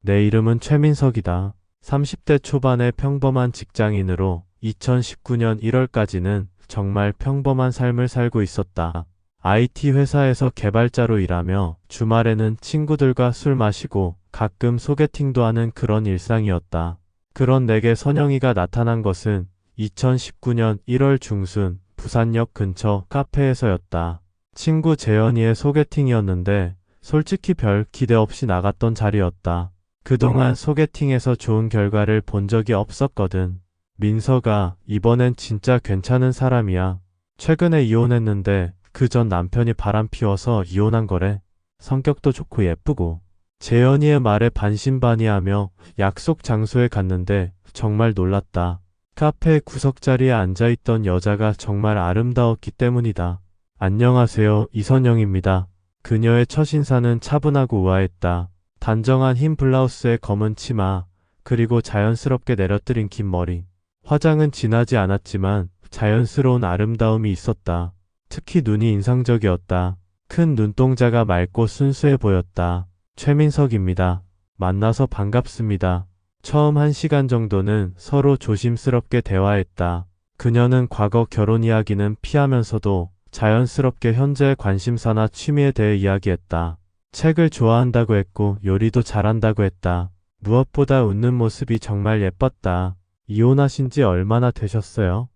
내 이름은 최민석이다. 30대 초반의 평범한 직장인으로 2019년 1월까지는 정말 평범한 삶을 살고 있었다. IT 회사에서 개발자로 일하며 주말에는 친구들과 술 마시고 가끔 소개팅도 하는 그런 일상이었다. 그런 내게 선영이가 나타난 것은 2019년 1월 중순 부산역 근처 카페에서였다. 친구 재현이의 소개팅이었는데 솔직히 별 기대 없이 나갔던 자리였다. 그동안 소개팅에서 좋은 결과를 본 적이 없었거든. 민서가 이번엔 진짜 괜찮은 사람이야. 최근에 이혼했는데 그 전 남편이 바람 피워서 이혼한 거래. 성격도 좋고 예쁘고. 재현이의 말에 반신반의하며 약속 장소에 갔는데 정말 놀랐다. 카페 구석자리에 앉아있던 여자가 정말 아름다웠기 때문이다. 안녕하세요, 이선영입니다. 그녀의 첫인사는 차분하고 우아했다. 단정한 흰 블라우스에 검은 치마, 그리고 자연스럽게 내려뜨린 긴 머리. 화장은 진하지 않았지만 자연스러운 아름다움이 있었다. 특히 눈이 인상적이었다. 큰 눈동자가 맑고 순수해 보였다. 최민석입니다. 만나서 반갑습니다. 처음 1시간 정도는 서로 조심스럽게 대화했다. 그녀는 과거 결혼 이야기는 피하면서도 자연스럽게 현재의 관심사나 취미에 대해 이야기했다. 책을 좋아한다고 했고 요리도 잘한다고 했다. 무엇보다 웃는 모습이 정말 예뻤다. 이혼하신 지 얼마나 되셨어요?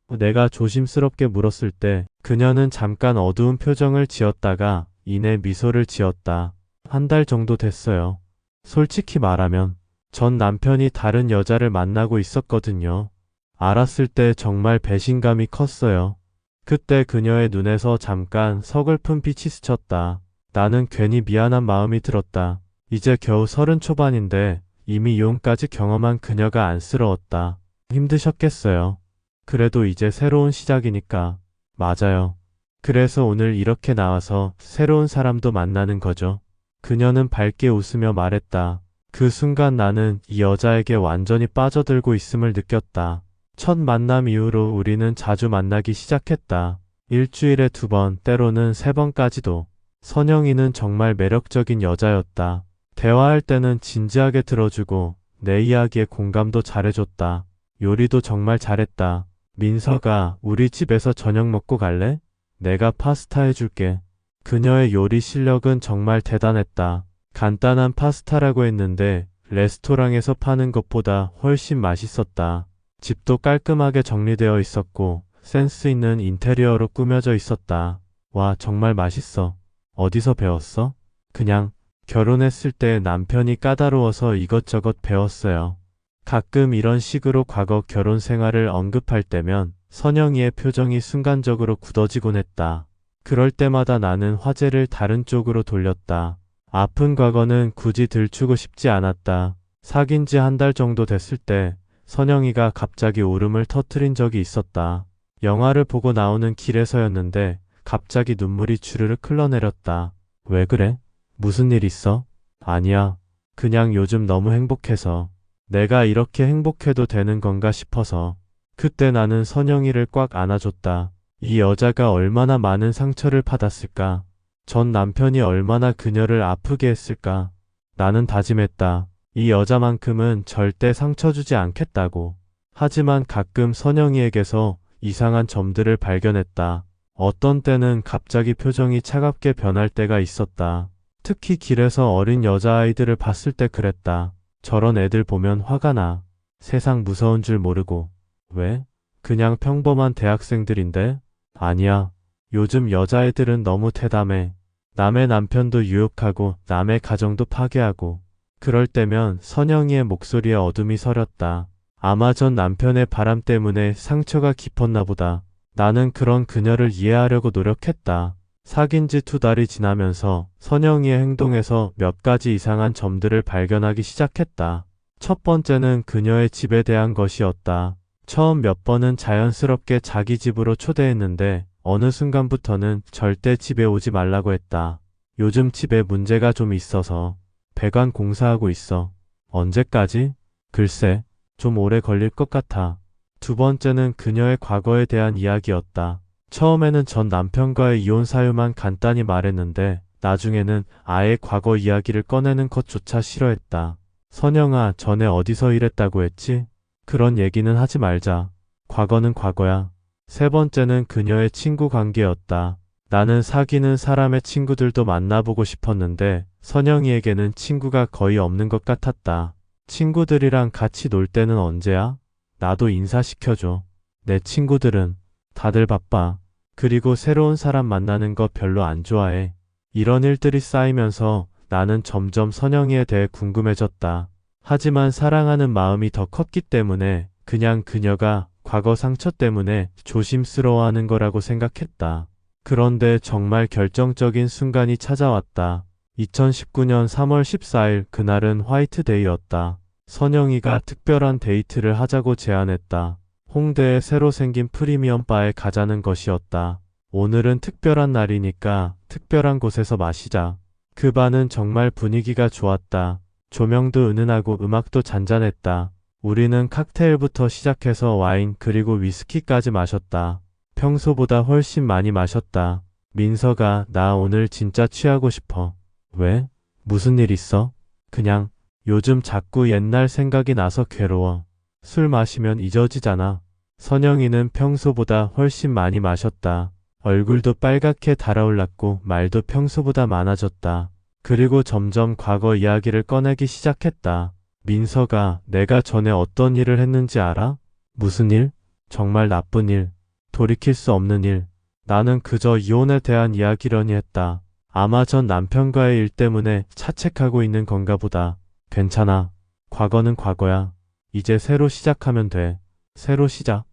내가 조심스럽게 물었을 때 그녀는 잠깐 어두운 표정을 지었다가 이내 미소를 지었다. 1달 정도 됐어요. 솔직히 말하면 전 남편이 다른 여자를 만나고 있었거든요. 알았을 때 정말 배신감이 컸어요. 그때 그녀의 눈에서 잠깐 서글픈 빛이 스쳤다. 나는 괜히 미안한 마음이 들었다. 이제 겨우 30 초반인데 이미 이혼까지 경험한 그녀가 안쓰러웠다. 힘드셨겠어요. 그래도 이제 새로운 시작이니까. 맞아요. 그래서 오늘 이렇게 나와서 새로운 사람도 만나는 거죠. 그녀는 밝게 웃으며 말했다. 그 순간 나는 이 여자에게 완전히 빠져들고 있음을 느꼈다. 첫 만남 이후로 우리는 자주 만나기 시작했다. 일주일에 2번, 때로는 3번까지도. 선영이는 정말 매력적인 여자였다. 대화할 때는 진지하게 들어주고 내 이야기에 공감도 잘해줬다. 요리도 정말 잘했다. 민서가 우리 집에서 저녁 먹고 갈래? 내가 파스타 해줄게. 그녀의 요리 실력은 정말 대단했다. 간단한 파스타라고 했는데 레스토랑에서 파는 것보다 훨씬 맛있었다. 집도 깔끔하게 정리되어 있었고 센스 있는 인테리어로 꾸며져 있었다. 와, 정말 맛있어. 어디서 배웠어? 그냥 결혼했을 때 남편이 까다로워서 이것저것 배웠어요. 가끔 이런 식으로 과거 결혼 생활을 언급할 때면 선영이의 표정이 순간적으로 굳어지곤 했다. 그럴 때마다 나는 화제를 다른 쪽으로 돌렸다. 아픈 과거는 굳이 들추고 싶지 않았다. 사귄 지 1달 정도 됐을 때 선영이가 갑자기 울음을 터뜨린 적이 있었다. 영화를 보고 나오는 길에서였는데 갑자기 눈물이 주르륵 흘러내렸다. 왜 그래? 무슨 일 있어? 아니야. 그냥 요즘 너무 행복해서. 내가 이렇게 행복해도 되는 건가 싶어서. 그때 나는 선영이를 꽉 안아줬다. 이 여자가 얼마나 많은 상처를 받았을까? 전 남편이 얼마나 그녀를 아프게 했을까? 나는 다짐했다. 이 여자만큼은 절대 상처 주지 않겠다고. 하지만 가끔 선영이에게서 이상한 점들을 발견했다. 어떤 때는 갑자기 표정이 차갑게 변할 때가 있었다. 특히 길에서 어린 여자아이들을 봤을 때 그랬다. 저런 애들 보면 화가 나. 세상 무서운 줄 모르고. 왜? 그냥 평범한 대학생들인데? 아니야. 요즘 여자애들은 너무 대담해. 남의 남편도 유혹하고 남의 가정도 파괴하고. 그럴 때면 선영이의 목소리에 어둠이 서렸다. 아마 전 남편의 바람 때문에 상처가 깊었나 보다. 나는 그런 그녀를 이해하려고 노력했다. 사귄 지 2달이 지나면서 선영이의 행동에서 몇 가지 이상한 점들을 발견하기 시작했다. 첫 번째는 그녀의 집에 대한 것이었다. 처음 몇 번은 자연스럽게 자기 집으로 초대했는데 어느 순간부터는 절대 집에 오지 말라고 했다. 요즘 집에 문제가 좀 있어서 배관 공사하고 있어. 언제까지? 글쎄, 좀 오래 걸릴 것 같아. 두 번째는 그녀의 과거에 대한 이야기였다. 처음에는 전 남편과의 이혼 사유만 간단히 말했는데 나중에는 아예 과거 이야기를 꺼내는 것조차 싫어했다. 선영아, 전에 어디서 일했다고 했지? 그런 얘기는 하지 말자. 과거는 과거야. 세 번째는 그녀의 친구 관계였다. 나는 사귀는 사람의 친구들도 만나보고 싶었는데 선영이에게는 친구가 거의 없는 것 같았다. 친구들이랑 같이 놀 때는 언제야? 나도 인사시켜줘. 내 친구들은 다들 바빠. 그리고 새로운 사람 만나는 거 별로 안 좋아해. 이런 일들이 쌓이면서 나는 점점 선영이에 대해 궁금해졌다. 하지만 사랑하는 마음이 더 컸기 때문에 그냥 그녀가 과거 상처 때문에 조심스러워하는 거라고 생각했다. 그런데 정말 결정적인 순간이 찾아왔다. 2019년 3월 14일 그날은 화이트데이였다. 선영이가 특별한 데이트를 하자고 제안했다. 홍대에 새로 생긴 프리미엄 바에 가자는 것이었다. 오늘은 특별한 날이니까 특별한 곳에서 마시자. 그 바는 정말 분위기가 좋았다. 조명도 은은하고 음악도 잔잔했다. 우리는 칵테일부터 시작해서 와인 그리고 위스키까지 마셨다. 평소보다 훨씬 많이 마셨다. 민서가 나 오늘 진짜 취하고 싶어. 왜? 무슨 일 있어? 그냥 요즘 자꾸 옛날 생각이 나서 괴로워. 술 마시면 잊어지잖아. 선영이는 평소보다 훨씬 많이 마셨다. 얼굴도 빨갛게 달아올랐고 말도 평소보다 많아졌다. 그리고 점점 과거 이야기를 꺼내기 시작했다. 민서가 내가 전에 어떤 일을 했는지 알아? 무슨 일? 정말 나쁜 일. 돌이킬 수 없는 일. 나는 그저 이혼에 대한 이야기려니 했다. 아마 전 남편과의 일 때문에 자책하고 있는 건가 보다. 괜찮아. 과거는 과거야. 이제 새로 시작하면 돼. 새로 시작.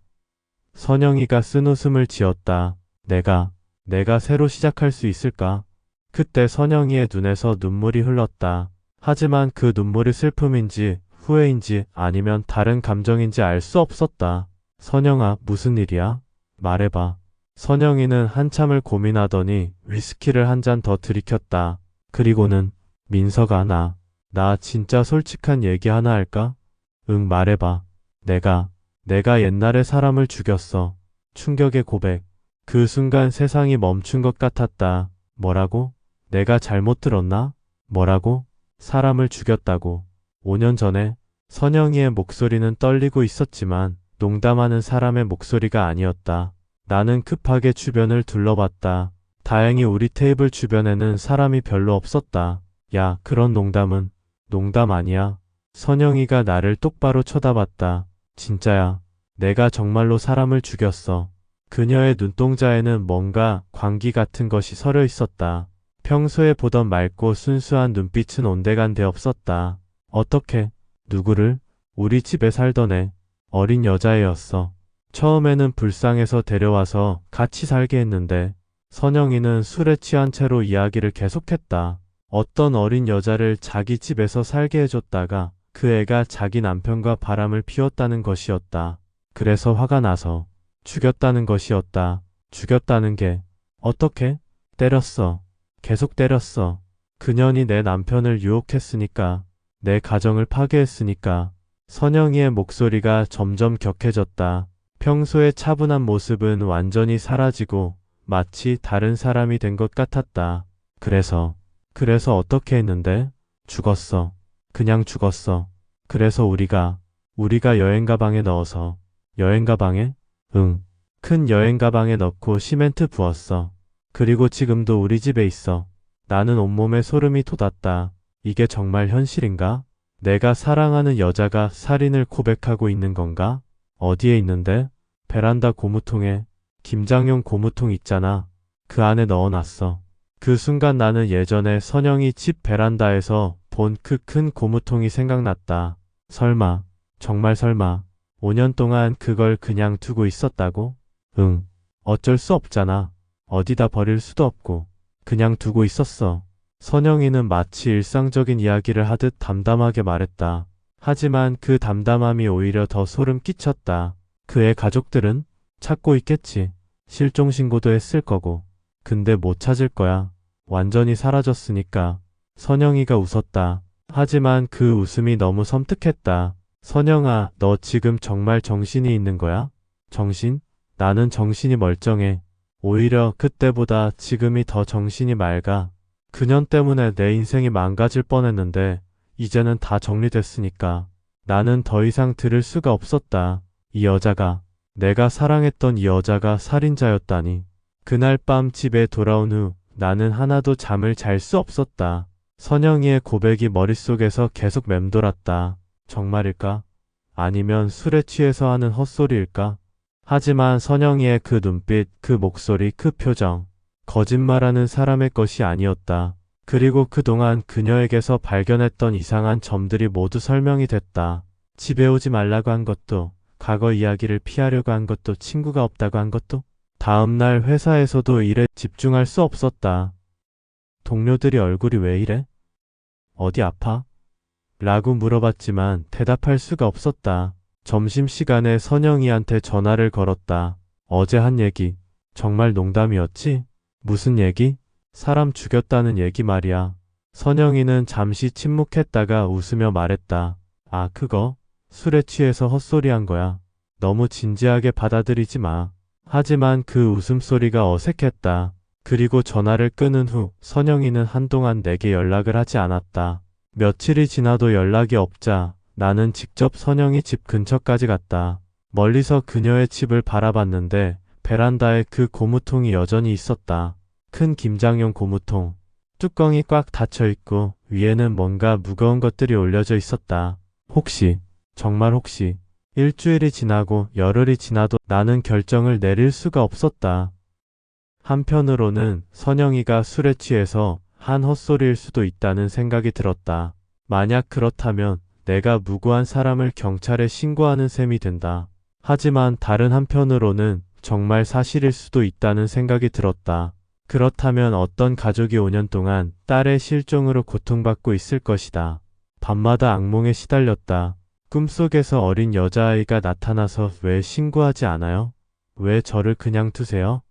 선영이가 쓴웃음을 지었다. 내가 새로 시작할 수 있을까? 그때 선영이의 눈에서 눈물이 흘렀다. 하지만 그 눈물이 슬픔인지 후회인지 아니면 다른 감정인지 알 수 없었다. 선영아, 무슨 일이야? 말해봐. 선영이는 한참을 고민하더니 위스키를 한 잔 더 들이켰다. 그리고는 민서가 나 진짜 솔직한 얘기 하나 할까? 응, 말해봐. 내가 옛날에 사람을 죽였어. 충격의 고백. 그 순간 세상이 멈춘 것 같았다. 뭐라고? 내가 잘못 들었나? 뭐라고? 사람을 죽였다고. 5년 전에 선영이의 목소리는 떨리고 있었지만 농담하는 사람의 목소리가 아니었다. 나는 급하게 주변을 둘러봤다. 다행히 우리 테이블 주변에는 사람이 별로 없었다. 야, 그런 농담은 농담 아니야. 선영이가 나를 똑바로 쳐다봤다. 진짜야. 내가 정말로 사람을 죽였어. 그녀의 눈동자에는 뭔가 광기 같은 것이 서려 있었다. 평소에 보던 맑고 순수한 눈빛은 온데간데 없었다. 어떻게? 누구를? 우리 집에 살던 애. 어린 여자애였어. 처음에는 불쌍해서 데려와서 같이 살게 했는데 선영이는 술에 취한 채로 이야기를 계속했다. 어떤 어린 여자를 자기 집에서 살게 해줬다가 그 애가 자기 남편과 바람을 피웠다는 것이었다. 그래서 화가 나서 죽였다는 것이었다. 죽였다는 게 어떻게? 때렸어. 계속 때렸어. 그년이 내 남편을 유혹했으니까. 내 가정을 파괴했으니까. 선영이의 목소리가 점점 격해졌다. 평소의 차분한 모습은 완전히 사라지고 마치 다른 사람이 된 것 같았다. 그래서 어떻게 했는데? 죽었어. 그냥 죽었어. 그래서 우리가 여행 가방에 넣어서. 여행 가방에? 응. 큰 여행 가방에 넣고 시멘트 부었어. 그리고 지금도 우리 집에 있어. 나는 온몸에 소름이 돋았다. 이게 정말 현실인가? 내가 사랑하는 여자가 살인을 고백하고 있는 건가? 어디에 있는데? 베란다 고무통에. 김장용 고무통 있잖아. 그 안에 넣어놨어. 그 순간 나는 예전에 선영이 집 베란다에서 본 그 큰 고무통이 생각났다. 설마, 정말 설마, 5년 동안 그걸 그냥 두고 있었다고? 응. 어쩔 수 없잖아. 어디다 버릴 수도 없고. 그냥 두고 있었어. 선영이는 마치 일상적인 이야기를 하듯 담담하게 말했다. 하지만 그 담담함이 오히려 더 소름 끼쳤다. 그의 가족들은? 찾고 있겠지. 실종신고도 했을 거고. 근데 못 찾을 거야. 완전히 사라졌으니까. 선영이가 웃었다. 하지만 그 웃음이 너무 섬뜩했다. 선영아, 너 지금 정말 정신이 있는 거야? 정신? 나는 정신이 멀쩡해. 오히려 그때보다 지금이 더 정신이 맑아. 그년 때문에 내 인생이 망가질 뻔했는데 이제는 다 정리됐으니까 나는 더 이상 들을 수가 없었다. 이 여자가, 내가 사랑했던 이 여자가 살인자였다니. 그날 밤 집에 돌아온 후 나는 하나도 잠을 잘 수 없었다. 선영이의 고백이 머릿속에서 계속 맴돌았다. 정말일까? 아니면 술에 취해서 하는 헛소리일까? 하지만 선영이의 그 눈빛, 그 목소리, 그 표정, 거짓말하는 사람의 것이 아니었다. 그리고 그동안 그녀에게서 발견했던 이상한 점들이 모두 설명이 됐다. 집에 오지 말라고 한 것도, 과거 이야기를 피하려고 한 것도, 친구가 없다고 한 것도. 다음날 회사에서도 일에 집중할 수 없었다. 동료들이 얼굴이 왜 이래? 어디 아파? 라고 물어봤지만 대답할 수가 없었다. 점심시간에 선영이한테 전화를 걸었다. 어제 한 얘기, 정말 농담이었지? 무슨 얘기? 사람 죽였다는 얘기 말이야. 선영이는 잠시 침묵했다가 웃으며 말했다. 아, 그거? 술에 취해서 헛소리한 거야. 너무 진지하게 받아들이지 마. 하지만 그 웃음소리가 어색했다. 그리고 전화를 끊은 후 선영이는 한동안 내게 연락을 하지 않았다. 며칠이 지나도 연락이 없자 나는 직접 선영이 집 근처까지 갔다. 멀리서 그녀의 집을 바라봤는데 베란다에 그 고무통이 여전히 있었다. 큰 김장용 고무통. 뚜껑이 꽉 닫혀 있고 위에는 뭔가 무거운 것들이 올려져 있었다. 혹시, 정말 혹시, 일주일이 지나고 열흘이 지나도 나는 결정을 내릴 수가 없었다. 한편으로는 선영이가 술에 취해서 한 헛소리일 수도 있다는 생각이 들었다. 만약 그렇다면 내가 무고한 사람을 경찰에 신고하는 셈이 된다. 하지만 다른 한편으로는 정말 사실일 수도 있다는 생각이 들었다. 그렇다면 어떤 가족이 5년 동안 딸의 실종으로 고통받고 있을 것이다. 밤마다 악몽에 시달렸다. 꿈속에서 어린 여자아이가 나타나서 왜 신고하지 않아요? 왜 저를 그냥 두세요?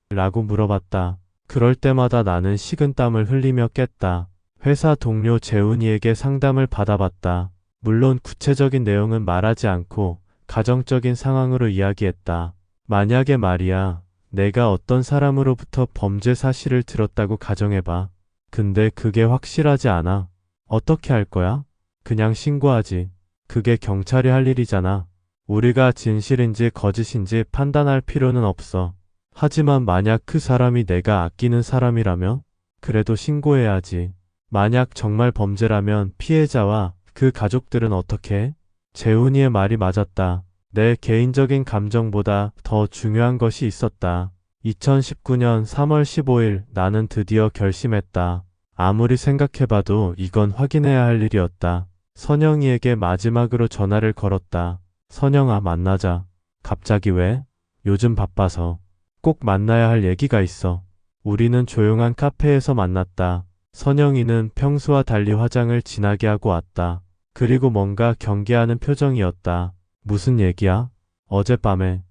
라고 물어봤다. 그럴 때마다 나는 식은땀을 흘리며 깼다. 회사 동료 재훈이에게 상담을 받아봤다. 물론 구체적인 내용은 말하지 않고 가정적인 상황으로 이야기했다. 만약에 말이야, 내가 어떤 사람으로부터 범죄 사실을 들었다고 가정해봐. 근데 그게 확실하지 않아. 어떻게 할 거야? 그냥 신고하지. 그게 경찰이 할 일이잖아. 우리가 진실인지 거짓인지 판단할 필요는 없어. 하지만 만약 그 사람이 내가 아끼는 사람이라면? 그래도 신고해야지. 만약 정말 범죄라면 피해자와 그 가족들은 어떻게 해? 재훈이의 말이 맞았다. 내 개인적인 감정보다 더 중요한 것이 있었다. 2019년 3월 15일 나는 드디어 결심했다. 아무리 생각해봐도 이건 확인해야 할 일이었다. 선영이에게 마지막으로 전화를 걸었다. 선영아, 만나자. 갑자기 왜? 요즘 바빠서. 꼭 만나야 할 얘기가 있어. 우리는 조용한 카페에서 만났다. 선영이는 평소와 달리 화장을 진하게 하고 왔다. 그리고 뭔가 경계하는 표정이었다. 무슨 얘기야? 어젯밤에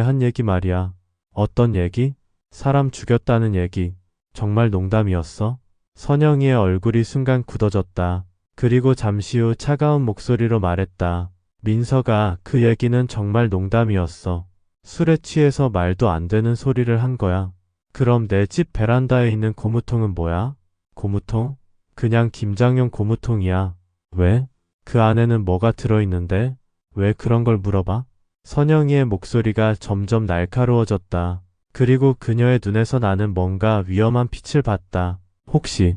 한 얘기 말이야. 어떤 얘기? 사람 죽였다는 얘기. 정말 농담이었어? 선영이의 얼굴이 순간 굳어졌다. 그리고 잠시 후 차가운 목소리로 말했다. 민서가 그 얘기는 정말 농담이었어. 술에 취해서 말도 안 되는 소리를 한 거야. 그럼 내 집 베란다에 있는 고무통은 뭐야? 고무통? 그냥 김장용 고무통이야. 왜? 그 안에는 뭐가 들어있는데? 왜 그런 걸 물어봐? 선영이의 목소리가 점점 날카로워졌다. 그리고 그녀의 눈에서 나는 뭔가 위험한 빛을 봤다. 혹시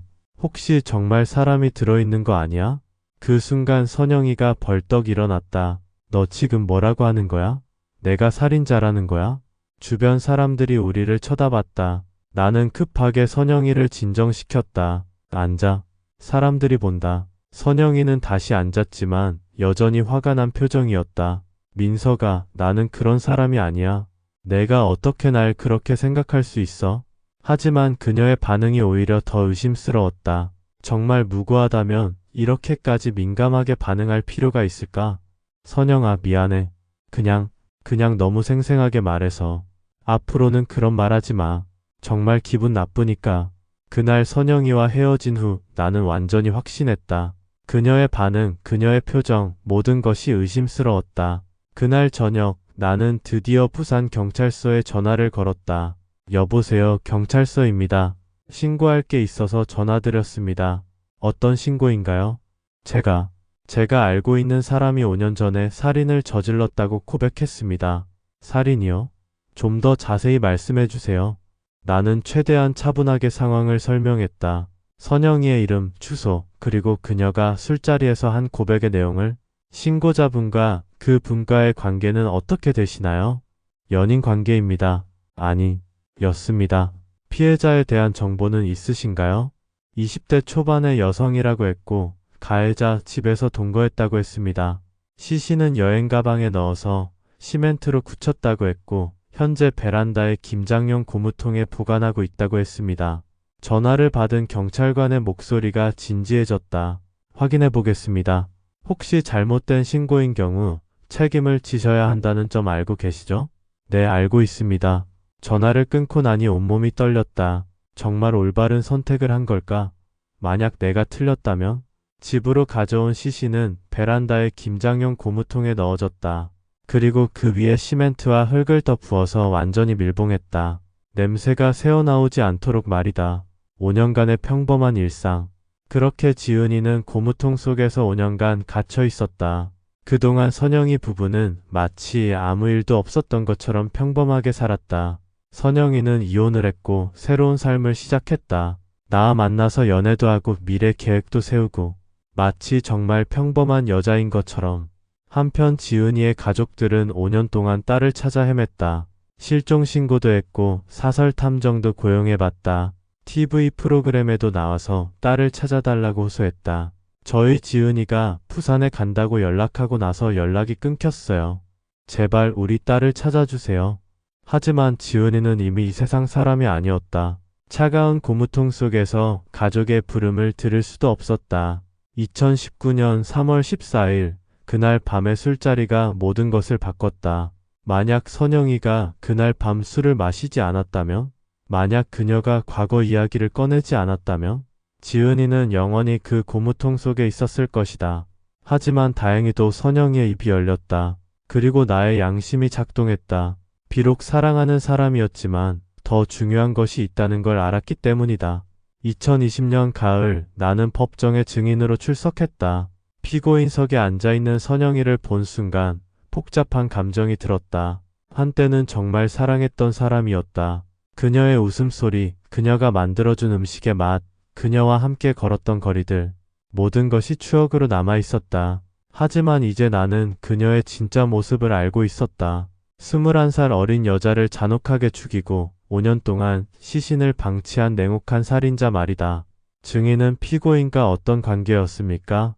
정말 사람이 들어있는 거 아니야? 그 순간 선영이가 벌떡 일어났다. 너 지금 뭐라고 하는 거야? 내가 살인자라는 거야? 주변 사람들이 우리를 쳐다봤다. 나는 급하게 선영이를 진정시켰다. 앉아. 사람들이 본다. 선영이는 다시 앉았지만 여전히 화가 난 표정이었다. 민서가, 나는 그런 사람이 아니야. 내가 어떻게 날 그렇게 생각할 수 있어? 하지만 그녀의 반응이 오히려 더 의심스러웠다. 정말 무고하다면 이렇게까지 민감하게 반응할 필요가 있을까? 선영아, 미안해. 그냥 너무 생생하게 말해서. 앞으로는 그런 말하지 마. 정말 기분 나쁘니까. 그날 선영이와 헤어진 후 나는 완전히 확신했다. 그녀의 반응, 그녀의 표정, 모든 것이 의심스러웠다. 그날 저녁 나는 드디어 부산 경찰서에 전화를 걸었다. 여보세요, 경찰서입니다. 신고할 게 있어서 전화드렸습니다. 어떤 신고인가요? 제가 알고 있는 사람이 5년 전에 살인을 저질렀다고 고백했습니다. 살인이요? 좀 더 자세히 말씀해 주세요. 나는 최대한 차분하게 상황을 설명했다. 선영이의 이름, 주소, 그리고 그녀가 술자리에서 한 고백의 내용을. 신고자분과 그 분과의 관계는 어떻게 되시나요? 연인 관계입니다. 아니, 였습니다. 피해자에 대한 정보는 있으신가요? 20대 초반의 여성이라고 했고, 가해자 집에서 동거했다고 했습니다. 시신은 여행 가방에 넣어서 시멘트로 굳혔다고 했고, 현재 베란다에 김장용 고무통에 보관하고 있다고 했습니다. 전화를 받은 경찰관의 목소리가 진지해졌다. 확인해 보겠습니다. 혹시 잘못된 신고인 경우 책임을 지셔야 한다는 점 알고 계시죠? 네, 알고 있습니다. 전화를 끊고 나니 온몸이 떨렸다. 정말 올바른 선택을 한 걸까? 만약 내가 틀렸다면? 집으로 가져온 시신은 베란다에 김장용 고무통에 넣어졌다. 그리고 그 위에 시멘트와 흙을 더 부어서 완전히 밀봉했다. 냄새가 새어나오지 않도록 말이다. 5년간의 평범한 일상. 그렇게 지은이는 고무통 속에서 5년간 갇혀 있었다. 그동안 선영이 부부는 마치 아무 일도 없었던 것처럼 평범하게 살았다. 선영이는 이혼을 했고 새로운 삶을 시작했다. 나와 만나서 연애도 하고 미래 계획도 세우고 마치 정말 평범한 여자인 것처럼. 한편 지은이의 가족들은 5년 동안 딸을 찾아 헤맸다. 실종 신고도 했고 사설 탐정도 고용해봤다. TV 프로그램에도 나와서 딸을 찾아달라고 호소했다. 저희 지은이가 부산에 간다고 연락하고 나서 연락이 끊겼어요. 제발 우리 딸을 찾아주세요. 하지만 지은이는 이미 이 세상 사람이 아니었다. 차가운 고무통 속에서 가족의 부름을 들을 수도 없었다. 2019년 3월 14일 그날 밤의 술자리가 모든 것을 바꿨다. 만약 선영이가 그날 밤 술을 마시지 않았다면? 만약 그녀가 과거 이야기를 꺼내지 않았다면? 지은이는 영원히 그 고무통 속에 있었을 것이다. 하지만 다행히도 선영이의 입이 열렸다. 그리고 나의 양심이 작동했다. 비록 사랑하는 사람이었지만 더 중요한 것이 있다는 걸 알았기 때문이다. 2020년 가을 나는 법정에 증인으로 출석했다. 피고인석에 앉아있는 선영이를 본 순간 복잡한 감정이 들었다. 한때는 정말 사랑했던 사람이었다. 그녀의 웃음소리, 그녀가 만들어준 음식의 맛, 그녀와 함께 걸었던 거리들, 모든 것이 추억으로 남아있었다. 하지만 이제 나는 그녀의 진짜 모습을 알고 있었다. 21살 어린 여자를 잔혹하게 죽이고 5년 동안 시신을 방치한 냉혹한 살인자 말이다. 증인은 피고인과 어떤 관계였습니까?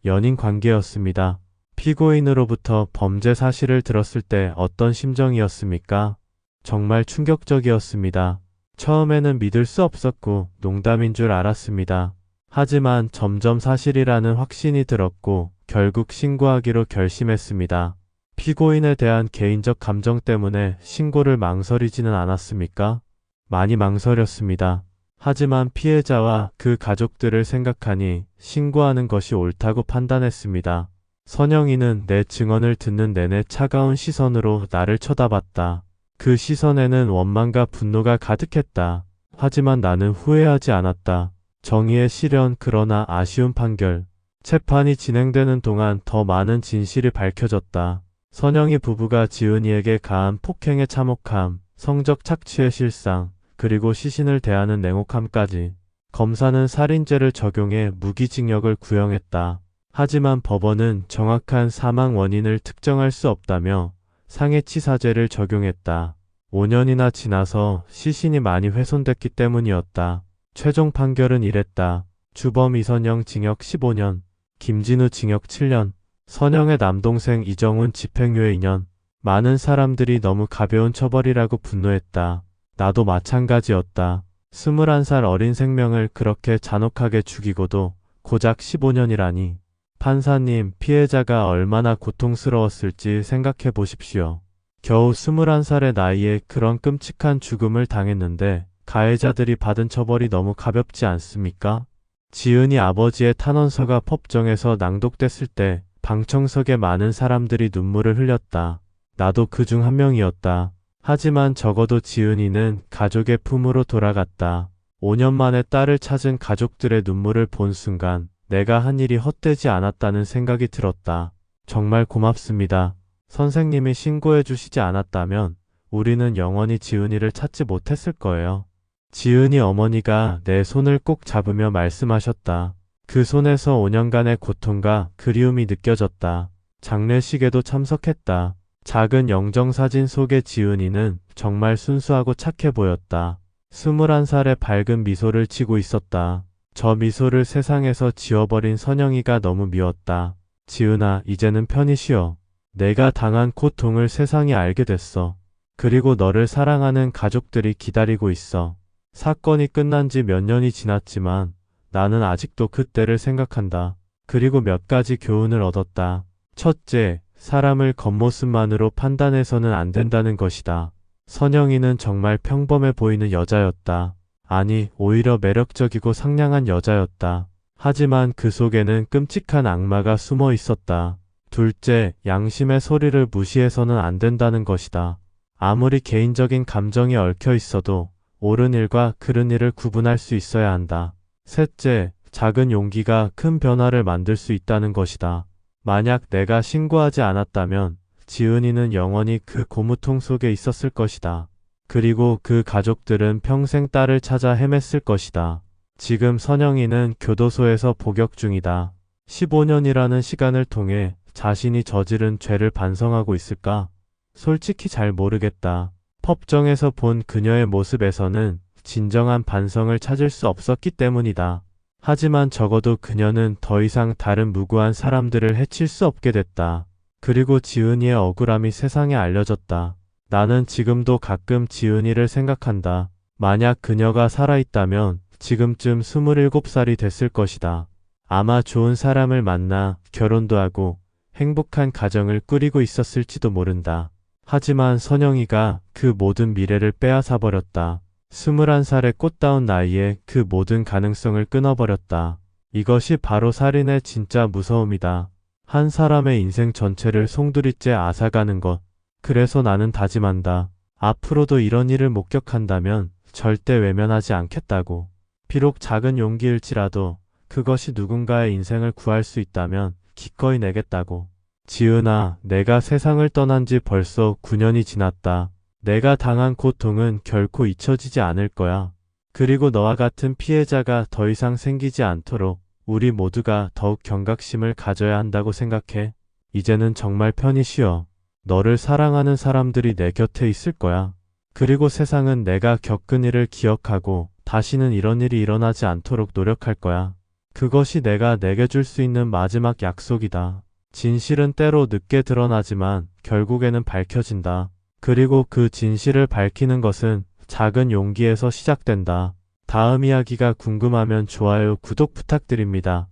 연인 관계였습니다. 피고인으로부터 범죄 사실을 들었을 때 어떤 심정이었습니까? 정말 충격적이었습니다. 처음에는 믿을 수 없었고 농담인 줄 알았습니다. 하지만 점점 사실이라는 확신이 들었고 결국 신고하기로 결심했습니다. 피고인에 대한 개인적 감정 때문에 신고를 망설이지는 않았습니까? 많이 망설였습니다. 하지만 피해자와 그 가족들을 생각하니 신고하는 것이 옳다고 판단했습니다. 선영이는 내 증언을 듣는 내내 차가운 시선으로 나를 쳐다봤다. 그 시선에는 원망과 분노가 가득했다. 하지만 나는 후회하지 않았다. 정의의 실현 그러나 아쉬운 판결. 재판이 진행되는 동안 더 많은 진실이 밝혀졌다. 선영이 부부가 지은이에게 가한 폭행의 참혹함, 성적 착취의 실상, 그리고 시신을 대하는 냉혹함까지. 검사는 살인죄를 적용해 무기징역을 구형했다. 하지만 법원은 정확한 사망 원인을 특정할 수 없다며 상해치사죄를 적용했다. 5년이나 지나서 시신이 많이 훼손됐기 때문이었다. 최종 판결은 이랬다. 주범 이선영 징역 15년, 김진우 징역 7년, 선영의 남동생 이정훈 집행유예 2년. 많은 사람들이 너무 가벼운 처벌이라고 분노했다. 나도 마찬가지였다. 21살 어린 생명을 그렇게 잔혹하게 죽이고도 고작 15년이라니. 판사님, 피해자가 얼마나 고통스러웠을지 생각해 보십시오. 겨우 21살의 나이에 그런 끔찍한 죽음을 당했는데 가해자들이 받은 처벌이 너무 가볍지 않습니까? 지은이 아버지의 탄원서가 법정에서 낭독됐을 때 방청석에 많은 사람들이 눈물을 흘렸다. 나도 그중 한 명이었다. 하지만 적어도 지은이는 가족의 품으로 돌아갔다. 5년 만에 딸을 찾은 가족들의 눈물을 본 순간 내가 한 일이 헛되지 않았다는 생각이 들었다. 정말 고맙습니다. 선생님이 신고해 주시지 않았다면 우리는 영원히 지은이를 찾지 못했을 거예요. 지은이 어머니가 내 손을 꼭 잡으며 말씀하셨다. 그 손에서 5년간의 고통과 그리움이 느껴졌다. 장례식에도 참석했다. 작은 영정사진 속의 지은이는 정말 순수하고 착해 보였다. 21살의 밝은 미소를 지고 있었다. 저 미소를 세상에서 지워버린 선영이가 너무 미웠다. 지은아, 이제는 편히 쉬어. 내가 당한 고통을 세상이 알게 됐어. 그리고 너를 사랑하는 가족들이 기다리고 있어. 사건이 끝난 지 몇 년이 지났지만 나는 아직도 그때를 생각한다. 그리고 몇 가지 교훈을 얻었다. 첫째, 사람을 겉모습만으로 판단해서는 안 된다는 것이다. 선영이는 정말 평범해 보이는 여자였다. 아니, 오히려 매력적이고 상냥한 여자였다. 하지만 그 속에는 끔찍한 악마가 숨어 있었다. 둘째, 양심의 소리를 무시해서는 안 된다는 것이다. 아무리 개인적인 감정이 얽혀 있어도 옳은 일과 그른 일을 구분할 수 있어야 한다. 셋째, 작은 용기가 큰 변화를 만들 수 있다는 것이다. 만약 내가 신고하지 않았다면 지은이는 영원히 그 고무통 속에 있었을 것이다. 그리고 그 가족들은 평생 딸을 찾아 헤맸을 것이다. 지금 선영이는 교도소에서 복역 중이다. 15년이라는 시간을 통해 자신이 저지른 죄를 반성하고 있을까? 솔직히 잘 모르겠다. 법정에서 본 그녀의 모습에서는 진정한 반성을 찾을 수 없었기 때문이다. 하지만 적어도 그녀는 더 이상 다른 무고한 사람들을 해칠 수 없게 됐다. 그리고 지은이의 억울함이 세상에 알려졌다. 나는 지금도 가끔 지은이를 생각한다. 만약 그녀가 살아있다면 지금쯤 27살이 됐을 것이다. 아마 좋은 사람을 만나 결혼도 하고 행복한 가정을 꾸리고 있었을지도 모른다. 하지만 선영이가 그 모든 미래를 빼앗아 버렸다. 21살의 꽃다운 나이에 그 모든 가능성을 끊어버렸다. 이것이 바로 살인의 진짜 무서움이다. 한 사람의 인생 전체를 송두리째 앗아가는 것. 그래서 나는 다짐한다. 앞으로도 이런 일을 목격한다면 절대 외면하지 않겠다고. 비록 작은 용기일지라도 그것이 누군가의 인생을 구할 수 있다면 기꺼이 내겠다고. 지은아, 내가 세상을 떠난 지 벌써 9년이 지났다. 내가 당한 고통은 결코 잊혀지지 않을 거야. 그리고 너와 같은 피해자가 더 이상 생기지 않도록 우리 모두가 더욱 경각심을 가져야 한다고 생각해. 이제는 정말 편히 쉬어. 너를 사랑하는 사람들이 내 곁에 있을 거야. 그리고 세상은 내가 겪은 일을 기억하고 다시는 이런 일이 일어나지 않도록 노력할 거야. 그것이 내가 내게 줄 수 있는 마지막 약속이다. 진실은 때로 늦게 드러나지만 결국에는 밝혀진다. 그리고 그 진실을 밝히는 것은 작은 용기에서 시작된다. 다음 이야기가 궁금하면 좋아요, 구독 부탁드립니다.